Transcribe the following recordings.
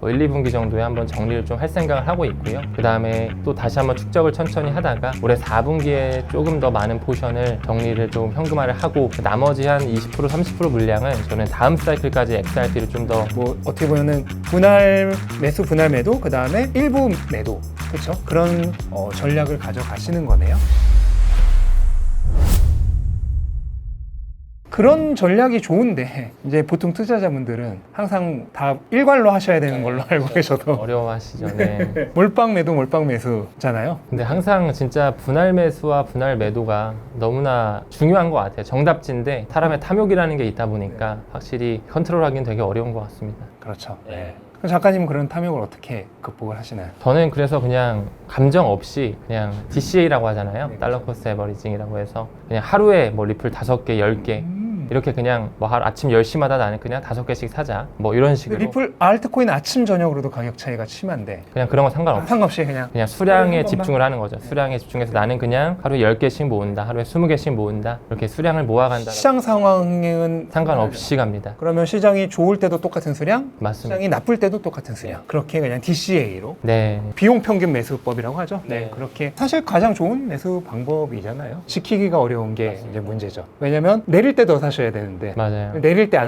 뭐 1, 2분기 정도에 한번 정리를 좀 할 생각을 하고 있고요. 그 다음에 또 다시 한번 축적을 천천히 하다가 올해 4분기에 조금 더 많은 포션을 정리를 좀 현금화를 하고 나머지 한 20% 30% 물량은 저는 다음 사이클까지 XRP를 좀 더 뭐 어떻게 보면은 분할 매수, 분할 매도, 그 다음에 일부 매도, 그렇죠? 그런 전략을 가져가시는 거네요. 그런 전략이 좋은데 이제 보통 투자자분들은 항상 다 일괄로 하셔야 되는 걸로 알고 계셔도 어려워하시죠. 네. 몰빵 매도, 몰빵 매수잖아요. 근데 항상 진짜 분할 매수와 분할 매도가 너무나 중요한 것 같아요. 정답지인데 사람의 탐욕이라는 게 있다 보니까 확실히 컨트롤하기는 되게 어려운 것 같습니다. 그렇죠. 네. 그럼 작가님은 그런 탐욕을 어떻게 극복을 하시나요? 저는 그래서 그냥 감정 없이 그냥 DCA라고 하잖아요. 달러 코스트 에버리징이라고 해서 그냥 하루에 뭐 리플 5개, 10개 이렇게 그냥 뭐 아침 10시마다 나는 그냥 5개씩 사자 뭐 이런 식으로 리플 알트코인 아침 저녁으로도 가격 차이가 심한데 그냥 그런 거 상관없이 상관없이 그냥 수량에 집중을 하는 거죠. 수량에 집중해서 나는 그냥 하루에 10개씩 모은다. 하루에 20개씩 모은다. 이렇게 수량을 모아간다. 시장 상황은 상관없이 갑니다. 그러면 시장이 좋을 때도 똑같은 수량, 맞습니다. 시장이 나쁠 때도 똑같은 수량. 그렇게 그냥 DCA로 네. 비용 평균 매수법이라고 하죠. 네. 그렇게 사실 가장 좋은 매수 방법이잖아요. 지키기가 어려운 게 이제 문제죠. 왜냐면 내릴 때 더 사셔야 되는데 맞아요. 내릴 때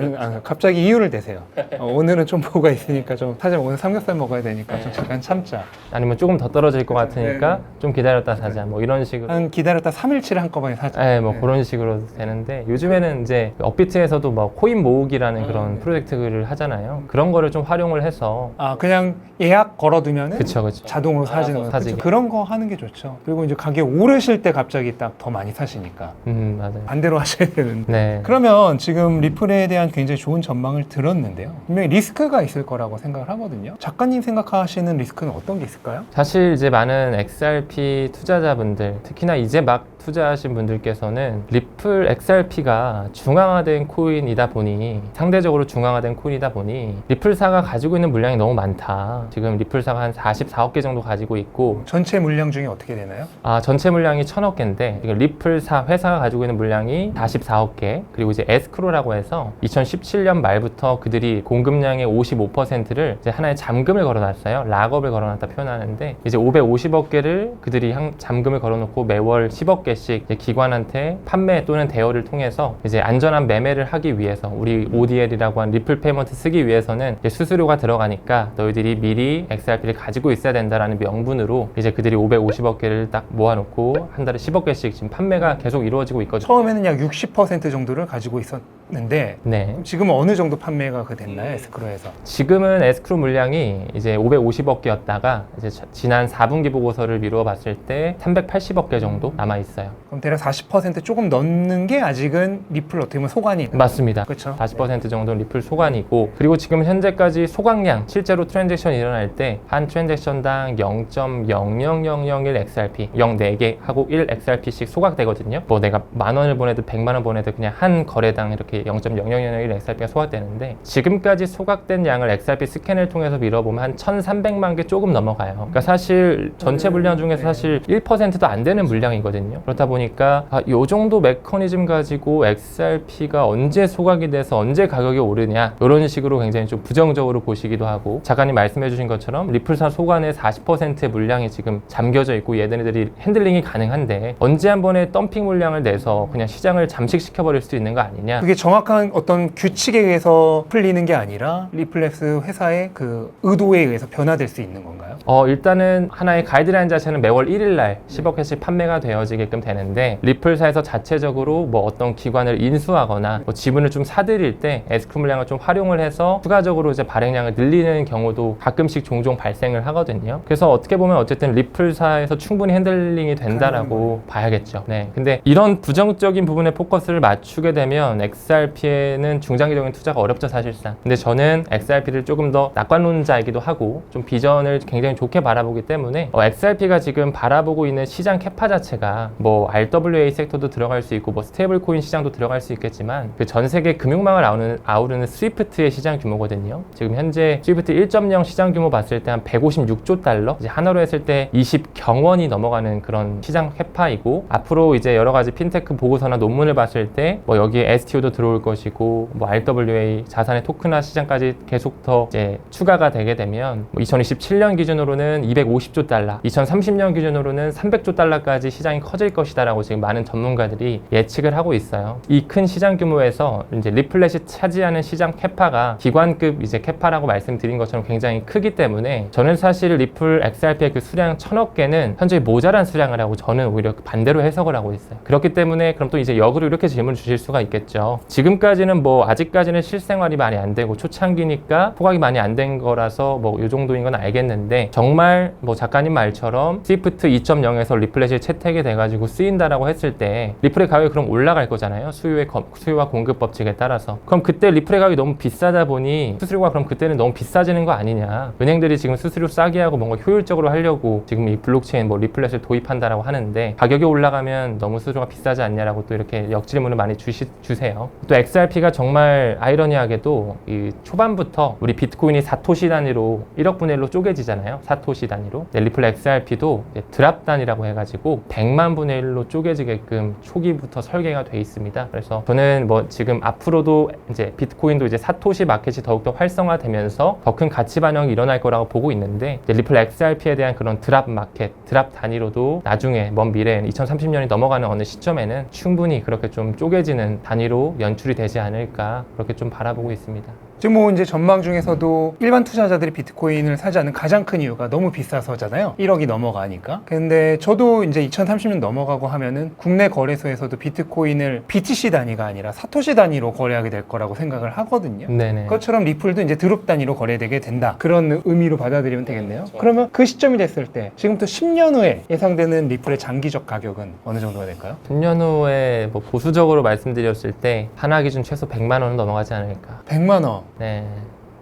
갑자기 이유를 대세요. 오늘은 좀 뭐가 있으니까 좀 사실 오늘 삼겹살 먹어야 되니까 좀 잠깐 참자. 아니면 조금 더 떨어질 것 같으니까 네. 좀 기다렸다 사자. 뭐 이런 식으로. 한 기다렸다 3일치를 한꺼번에 사자. 네, 뭐 그런 식으로 되는데 요즘에는 이제 업비트에서도 뭐 코인 모으기라는 그런 프로젝트를 하잖아요. 그런 거를 좀 활용을 해서 그냥 예약 걸어두면은 그쵸. 자동으로 사지는 거. 사지게. 그런 거 하는 게 좋죠. 그리고 이제 가격 오르실 때 갑자기 딱 더 많이 사시니까 맞아요. 반대로 하셔야 되는데. 네. 그러면 지금 리플에 대한 굉장히 좋은 전망을 들었는데요. 분명히 리스크가 있을 거라고 생각을 하거든요. 작가님 생각하시는 리스크는 어떤 게 있을까요? 사실 이제 많은 XRP 투자자분들, 특히나 이제 막 투자하신 분들께서는 리플 XRP가 중앙화된 코인이다 보니 상대적으로 중앙화된 코인이다 보니 리플사가 가지고 있는 물량이 너무 많다. 지금 리플사가 한 44억 개 정도 가지고 있고 전체 물량 중에 어떻게 되나요? 전체 물량이 1000억 개인데 지금 리플사 회사가 가지고 있는 물량이 44억 개 그리고 이제 에스크로라고 해서 2017년 말부터 그들이 공급량의 55%를 이제 하나의 잠금을 걸어놨어요. 락업을 걸어놨다 표현하는데 이제 550억 개를 그들이 잠금을 걸어놓고 매월 10억 개씩 기관한테 판매 또는 대여를 통해서 이제 안전한 매매를 하기 위해서 우리 ODL이라고 한 리플 페이먼트 쓰기 위해서는 이제 수수료가 들어가니까 너희들이 미리 XRP를 가지고 있어야 된다라는 명분으로 이제 그들이 550억 개를 딱 모아놓고 한 달에 10억 개씩 지금 판매가 계속 이루어지고 있거든요. 처음에는 약 60% 정도를 가지고 있었는데 네. 지금은 어느 정도 판매가 됐나요? 에스크로에서? 지금은 에스크로 물량이 이제 550억 개였다가 이제 지난 4분기 보고서를 미루어 봤을 때 380억 개 정도 남아 있어요. 그럼 대략 40% 조금 넘는 게 아직은 리플 어떻게 보면 소관이 맞습니다. 그렇죠. 40% 정도는 리플 소관이고 그리고 지금 현재까지 소각량 실제로 트랜잭션이 일어날 때 한 트랜잭션당 0.00001 XRP 0.4개 하고 1 XRP씩 소각되거든요. 뭐 내가 10,000원을 보내도 100만 원 보내도 그냥 한 거래당 이렇게 0.0001 XRP가 소각되는데 지금까지 소각된 양을 XRP 스캔을 통해서 밀어보면 한 1,300만 개 조금 넘어가요. 그러니까 사실 전체 물량 중에서 사실 1%도 안 되는 물량이거든요. 그렇다 보니까 이 정도 메커니즘 가지고 XRP가 언제 소각이 돼서 언제 가격이 오르냐 이런 식으로 굉장히 좀 부정적으로 보시기도 하고 작가님 말씀해 주신 것처럼 리플사 소관의 40%의 물량이 지금 잠겨져 있고 얘네들이 핸들링이 가능한데 언제 한 번에 덤핑 물량을 내서 그냥 시장을 잠식시켜 버릴 수 있는 거 아니냐. 그게 정확한 어떤 규칙에 의해서 풀리는 게 아니라 리플렉스 회사의 그 의도에 의해서 변화될 수 있는 건가요? 일단은 하나의 가이드라인 자체는 매월 1일 날 10억 회씩 판매가 되어지게끔 되는데 리플사에서 자체적으로 뭐 어떤 기관을 인수하거나 뭐 지분을 좀 사들일 때 에스크로 물량을 좀 활용을 해서 추가적으로 이제 발행량을 늘리는 경우도 가끔씩 종종 발생을 하거든요. 그래서 어떻게 보면 어쨌든 리플사에서 충분히 핸들링이 된다라고 봐야겠죠. 네. 근데 이런 부정적인 부분에 포커스를 맞추게 되면 XRP에는 중장기적인 투자가 어렵죠, 사실상. 근데 저는 XRP를 조금 더 낙관론자이기도 하고 좀 비전을 굉장히 좋게 바라보기 때문에 XRP가 지금 바라보고 있는 시장 캐파 자체가 뭐 RWA 섹터도 들어갈 수 있고 뭐 스테이블 코인 시장도 들어갈 수 있겠지만 그 전 세계 금융망을 아우르는 스위프트의 시장 규모거든요. 지금 현재 스위프트 1.0 시장 규모 봤을 때 한 156조 달러, 이제 하나로 했을 때 20경원이 넘어가는 그런 시장 캐파이고 앞으로 이제 여러 가지 핀테크 보고서나 논문을 봤을 때 뭐 여기에 STO도 들어올 들어올 것이고 뭐 RWA 자산의 토큰화 시장까지 계속 더 이제 추가가 되게 되면 뭐 2027년 기준으로는 250조 달러, 2030년 기준으로는 300조 달러까지 시장이 커질 것이다라고 지금 많은 전문가들이 예측을 하고 있어요. 이 큰 시장 규모에서 이제 리플렛이 차지하는 시장 캐파가 기관급 이제 캐파라고 말씀드린 것처럼 굉장히 크기 때문에 저는 사실 리플 XRP의 그 수량 1000억 개는 현저히 모자란 수량을 하고 저는 오히려 반대로 해석을 하고 있어요. 그렇기 때문에 그럼 또 이제 역으로 이렇게 질문을 주실 수가 있겠죠. 지금까지는 뭐 아직까지는 실생활이 많이 안 되고 초창기니까 포각이 많이 안 된 거라서 뭐 이 정도인 건 알겠는데 정말 뭐 작가님 말처럼 스위프트 2.0에서 리플렛이 채택이 돼가지고 쓰인다라고 했을 때 리플의 가격이 그럼 올라갈 거잖아요. 수요와 공급 법칙에 따라서. 그럼 그때 리플의 가격이 너무 비싸다 보니 수수료가 그럼 그때는 너무 비싸지는 거 아니냐. 은행들이 지금 수수료 싸게 하고 뭔가 효율적으로 하려고 지금 이 블록체인 뭐 리플렛을 도입한다라고 하는데 가격이 올라가면 너무 수수료가 비싸지 않냐라고 또 이렇게 역질문을 많이 주세요. 또 XRP가 정말 아이러니하게도 이 초반부터 우리 비트코인이 사토시 단위로 1억 분의 1로 쪼개지잖아요. 사토시 단위로. 리플 XRP도 드랍 단위라고 해가지고 100만 분의 1로 쪼개지게끔 초기부터 설계가 돼 있습니다. 그래서 저는 뭐 지금 앞으로도 이제 비트코인도 이제 사토시 마켓이 더욱더 활성화되면서 더 큰 가치 반영이 일어날 거라고 보고 있는데 리플 XRP에 대한 그런 드랍 마켓, 드랍 단위로도 나중에 먼 미래에는 2030년이 넘어가는 어느 시점에는 충분히 그렇게 좀 쪼개지는 단위로 연출이 되지 않을까 그렇게 좀 바라보고 있습니다. 지금 뭐 이제 전망 중에서도 일반 투자자들이 비트코인을 사지 않는 가장 큰 이유가 너무 비싸서잖아요. 1억이 넘어가니까. 근데 저도 이제 2030년 넘어가고 하면은 국내 거래소에서도 비트코인을 BTC 단위가 아니라 사토시 단위로 거래하게 될 거라고 생각을 하거든요. 네네. 그것처럼 리플도 이제 드롭 단위로 거래되게 된다. 그런 의미로 받아들이면 되겠네요. 그러면 그 시점이 됐을 때 지금부터 10년 후에 예상되는 리플의 장기적 가격은 어느 정도가 될까요? 10년 후에 뭐 보수적으로 말씀드렸을 때 하나 기준 최소 100만 원은 넘어가지 않을까. 100만 원. 네.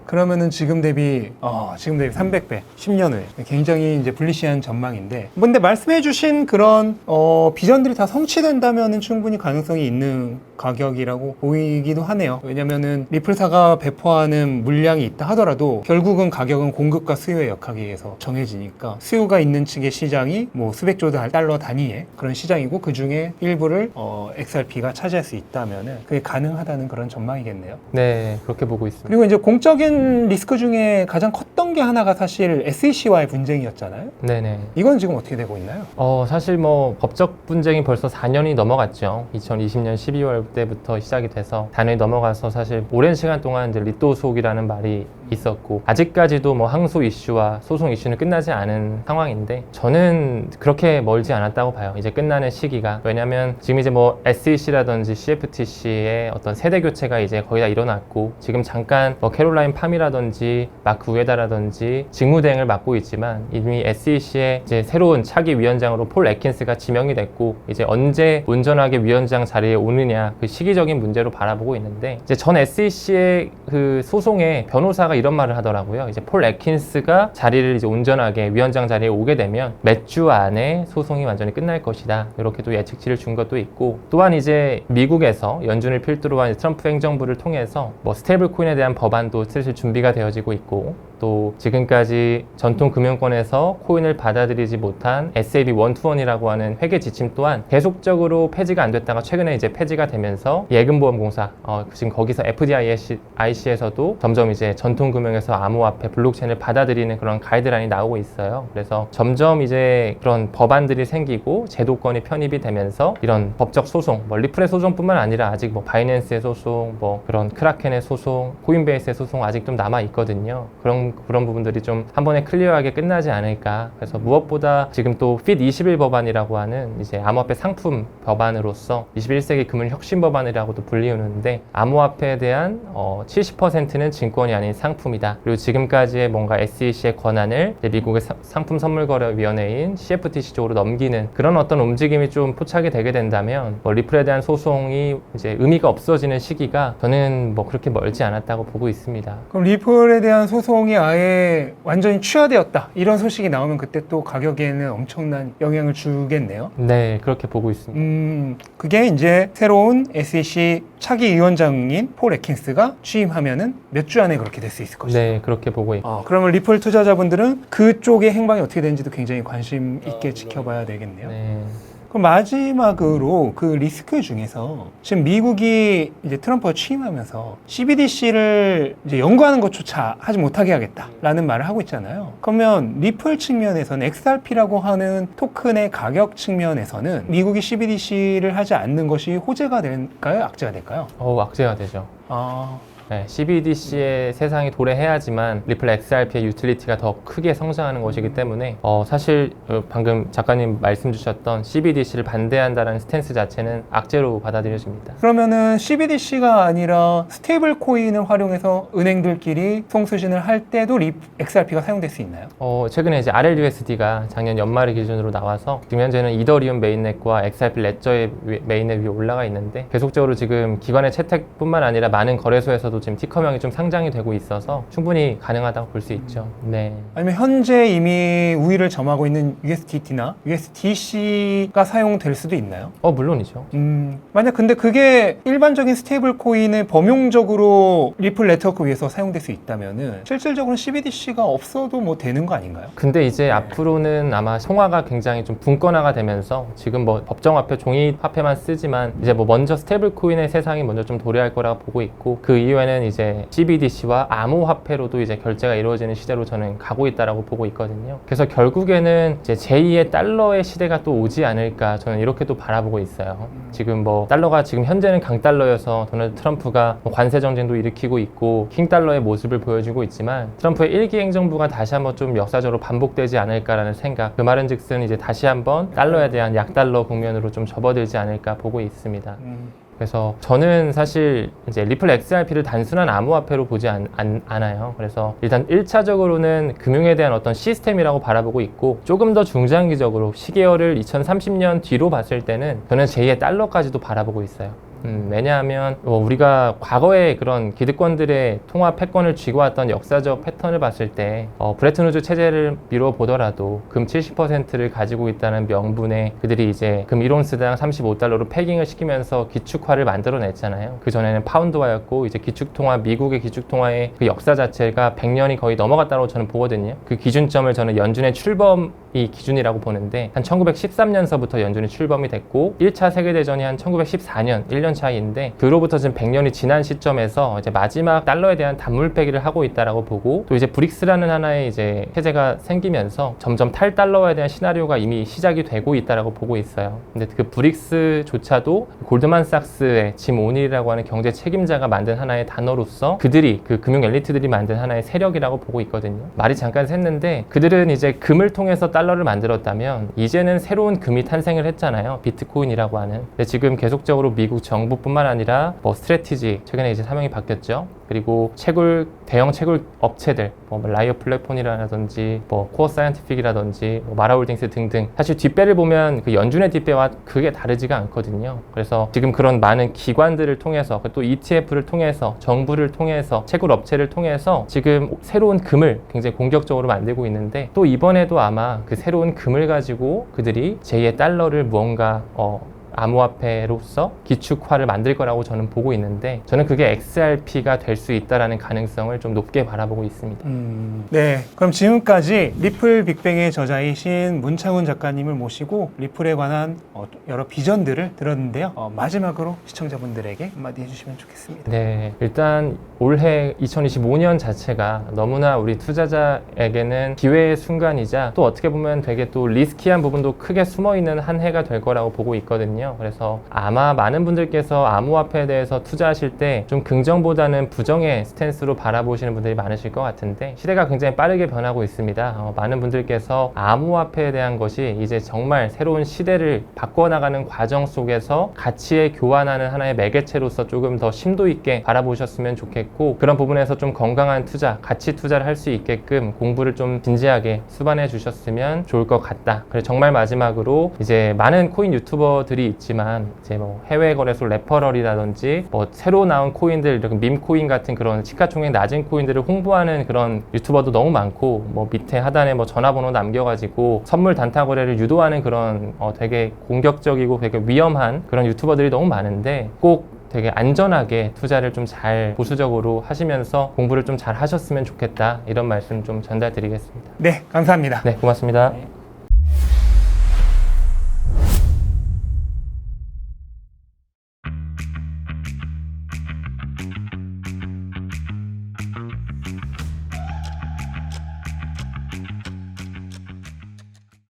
그러면은 지금 대비 300배, 10년 후에 굉장히 이제 불리시한 전망인데, 근데 말씀해주신 그런 비전들이 다 성취된다면은 충분히 가능성이 있는 가격이라고 보이기도 하네요. 왜냐면은 리플사가 배포하는 물량이 있다 하더라도 결국은 가격은 공급과 수요의 역학에 의해서 정해지니까 수요가 있는 측의 시장이 뭐 수백조 달러 단위의 그런 시장이고 그 중에 일부를 XRP가 차지할 수 있다면은 그게 가능하다는 그런 전망이겠네요. 네, 그렇게 보고 있습니다. 그리고 이제 공적인 리스크 중에 가장 컸던 게 하나가 사실 SEC와의 분쟁이었잖아요. 네네. 이건 지금 어떻게 되고 있나요? 사실 뭐 법적 분쟁이 벌써 4년이 넘어갔죠. 2020년 12월 때부터 시작이 돼서 4년이 넘어가서 사실 오랜 시간 동안 이제 리또속이라는 말이 있었고 아직까지도 뭐 항소 이슈와 소송 이슈는 끝나지 않은 상황인데 저는 그렇게 멀지 않았다고 봐요. 이제 끝나는 시기가. 왜냐면 지금 이제 뭐 SEC라든지 CFTC의 어떤 세대 교체가 이제 거의 다 일어났고 지금 잠깐 뭐 캐롤라인 팜이라든지 마크 우에다라든지 직무대행을 맡고 있지만 이미 SEC의 이제 새로운 차기 위원장으로 폴 애킨스가 지명이 됐고 이제 언제 온전하게 위원장 자리에 오느냐 그 시기적인 문제로 바라보고 있는데 이제 전 SEC의 그 소송에 변호사가 이런 말을 하더라고요. 이제 폴 애킨스가 자리를 이제 온전하게 위원장 자리에 오게 되면 몇 주 안에 소송이 완전히 끝날 것이다. 이렇게 또 예측치를 준 것도 있고 또한 이제 미국에서 연준을 필두로 한 트럼프 행정부를 통해서 뭐 스테이블 코인에 대한 법안도 슬슬 준비가 되어지고 있고 또 지금까지 전통 금융권에서 코인을 받아들이지 못한 SAB 121이라고 하는 회계 지침 또한 계속적으로 폐지가 안 됐다가 최근에 이제 폐지가 되면서 예금보험공사 지금 거기서 FDIC에서도 점점 이제 전통 금융에서 암호화폐 블록체인을 받아들이는 그런 가이드라인이 나오고 있어요. 그래서 점점 이제 그런 법안들이 생기고 제도권이 편입이 되면서 이런 법적 소송, 뭐 리플의 소송뿐만 아니라 아직 뭐 바이낸스의 소송, 뭐 그런 크라켄의 소송, 코인베이스의 소송 아직 좀 남아 있거든요. 그런 부분들이 좀 한 번에 클리어하게 끝나지 않을까. 그래서 무엇보다 지금 또 FIT21 법안이라고 하는 이제 암호화폐 상품 법안으로서 21세기 금융 혁신 법안이라고도 불리우는데 암호화폐에 대한 70%는 증권이 아닌 상품이다. 그리고 지금까지의 뭔가 SEC의 권한을 미국의 상품 선물거래위원회인 CFTC 쪽으로 넘기는 그런 어떤 움직임이 좀 포착이 되게 된다면 뭐 리플에 대한 소송이 이제 의미가 없어지는 시기가 저는 뭐 그렇게 멀지 않았다고 보고 있습니다. 그럼 리플에 대한 소송이 아예 완전히 취하되었다 이런 소식이 나오면 그때 또 가격에는 엄청난 영향을 주겠네요. 네, 그렇게 보고 있습니다. 그게 이제 새로운 SEC 차기 위원장인 폴 애킨스가 취임하면은 몇 주 안에 그렇게 될 수 있을 것이다. 네, 그렇게 보고 있습니다. 그러면 리플 투자자분들은 그쪽의 행방이 어떻게 되는지도 굉장히 관심 있게 지켜봐야 되겠네요. 네. 그럼 마지막으로 그 리스크 중에서 지금 미국이 이제 트럼프가 취임하면서 CBDC를 이제 연구하는 것조차 하지 못하게 하겠다라는 말을 하고 있잖아요. 그러면 리플 측면에서는 XRP라고 하는 토큰의 가격 측면에서는 미국이 CBDC를 하지 않는 것이 호재가 될까요? 악재가 될까요? 악재가 되죠. 아, 네, CBDC의 세상이 도래해야지만 리플 XRP의 유틸리티가 더 크게 성장하는 것이기 때문에 사실 방금 작가님 말씀 주셨던 CBDC를 반대한다는 스탠스 자체는 악재로 받아들여집니다. 그러면은 CBDC가 아니라 스테이블 코인을 활용해서 은행들끼리 송수신을 할 때도 XRP가 사용될 수 있나요? 최근에 이제 RLUSD가 작년 연말을 기준으로 나와서 지금 현재는 이더리움 메인넷과 XRP 레저의 메인넷 위에 올라가 있는데 계속적으로 지금 기관의 채택뿐만 아니라 많은 거래소에서도 지금 티커명이 좀 상장이 되고 있어서 충분히 가능하다고 볼 수 있죠. 네. 아니면 현재 이미 우위를 점하고 있는 USDT나 USDC가 사용될 수도 있나요? 물론이죠. 만약 근데 그게 일반적인 스테이블 코인을 범용적으로 리플 네트워크 위에서 사용될 수 있다면은 실질적으로 CBDC가 없어도 뭐 되는 거 아닌가요? 근데 이제 앞으로는 아마 통화가 굉장히 좀 분권화가 되면서 지금 뭐 법정화폐, 종이화폐만 쓰지만 이제 뭐 먼저 스테이블 코인의 세상이 먼저 좀 도래할 거라고 보고 있고 그 이후에는 이제 CBDC와 암호화폐로도 이제 결제가 이루어지는 시대로 저는 가고 있다라고 보고 있거든요. 그래서 결국에는 이제 제2의 달러의 시대가 또 오지 않을까 저는 이렇게 또 바라보고 있어요. 지금 뭐 달러가 지금 현재는 강달러여서 도널드 트럼프가 뭐 관세 정쟁도 일으키고 있고 킹달러의 모습을 보여주고 있지만 트럼프의 일기 행정부가 다시 한번 좀 역사적으로 반복되지 않을까라는 생각. 그 말은즉슨 이제 다시 한번 달러에 대한 약달러 국면으로 좀 접어들지 않을까 보고 있습니다. 그래서 저는 사실 이제 리플 XRP를 단순한 암호화폐로 보지 않아요. 그래서 일단 1차적으로는 금융에 대한 어떤 시스템이라고 바라보고 있고 조금 더 중장기적으로 시계열을 2030년 뒤로 봤을 때는 저는 제2의 달러까지도 바라보고 있어요. 왜냐하면 우리가 과거에 그런 기득권들의 통화 패권을 쥐고 왔던 역사적 패턴을 봤을 때 브레튼 우즈 체제를 미뤄 보더라도 금 70%를 가지고 있다는 명분에 그들이 이제 금 1온스당 35달러로 패깅을 시키면서 기축화를 만들어냈잖아요. 그 전에는 파운드화였고 이제 기축통화, 미국의 기축통화의 그 역사 자체가 100년이 거의 넘어갔다고 저는 보거든요. 그 기준점을 저는 연준의 출범이 기준이라고 보는데 한 1913년서부터 연준이 출범이 됐고 1차 세계대전이 한 1914년 1년 차이인데 그로부터 지금 100년이 지난 시점에서 이제 마지막 달러에 대한 단물패기를 하고 있다라고 보고 또 이제 브릭스라는 하나의 이제 체제가 생기면서 점점 탈달러에 대한 시나리오가 이미 시작이 되고 있다라고 보고 있어요. 근데 그 브릭스조차도 골드만삭스의 짐 오닐이라고 하는 경제 책임자가 만든 하나의 단어로서 그들이 그 금융 엘리트들이 만든 하나의 세력이라고 보고 있거든요. 말이 잠깐 샜는데 그들은 이제 금을 통해서 달러를 만들었다면 이제는 새로운 금이 탄생을 했잖아요. 비트코인이라고 하는. 근데 지금 계속적으로 미국 정부뿐만 아니라 뭐 스트래티지 최근에 이제 사명이 바뀌었죠. 그리고 대형 채굴 업체들 뭐 라이어 플랫폼이라든지 뭐 코어 사이언티픽이라든지 뭐 마라홀딩스 등등 사실 뒷배를 보면 그 연준의 뒷배와 그게 다르지가 않거든요. 그래서 지금 그런 많은 기관들을 통해서 또 ETF를 통해서 정부를 통해서 채굴 업체를 통해서 지금 새로운 금을 굉장히 공격적으로 만들고 있는데 또 이번에도 아마 그 새로운 금을 가지고 그들이 제2의 달러를 무언가 암호화폐로서 기축화를 만들 거라고 저는 보고 있는데 저는 그게 XRP가 될 수 있다라는 가능성을 좀 높게 바라보고 있습니다. 네, 그럼 지금까지 리플 빅뱅의 저자이신 문창훈 작가님을 모시고 리플에 관한 여러 비전들을 들었는데요. 마지막으로 시청자분들에게 한마디 해주시면 좋겠습니다. 네, 일단 올해 2025년 자체가 너무나 우리 투자자에게는 기회의 순간이자 또 어떻게 보면 되게 또 리스키한 부분도 크게 숨어있는 한 해가 될 거라고 보고 있거든요. 그래서 아마 많은 분들께서 암호화폐에 대해서 투자하실 때 좀 긍정보다는 부정의 스탠스로 바라보시는 분들이 많으실 것 같은데 시대가 굉장히 빠르게 변하고 있습니다. 많은 분들께서 암호화폐에 대한 것이 이제 정말 새로운 시대를 바꿔나가는 과정 속에서 가치에 교환하는 하나의 매개체로서 조금 더 심도 있게 바라보셨으면 좋겠고 그런 부분에서 좀 건강한 투자, 가치 투자를 할 수 있게끔 공부를 좀 진지하게 수반해 주셨으면 좋을 것 같다. 그래서 정말 마지막으로 이제 많은 코인 유튜버들이 있지만 이제 뭐 해외 거래소 레퍼럴이라든지 뭐 새로 나온 코인들, 밈 코인 같은 그런 시가총액 낮은 코인들을 홍보하는 그런 유튜버도 너무 많고 뭐 밑에 하단에 뭐 전화번호 남겨가지고 선물 단타 거래를 유도하는 그런 되게 공격적이고 되게 위험한 그런 유튜버들이 너무 많은데 꼭 되게 안전하게 투자를 좀 잘 보수적으로 하시면서 공부를 좀 잘 하셨으면 좋겠다 이런 말씀 좀 전달드리겠습니다. 네, 감사합니다. 네, 고맙습니다. 네.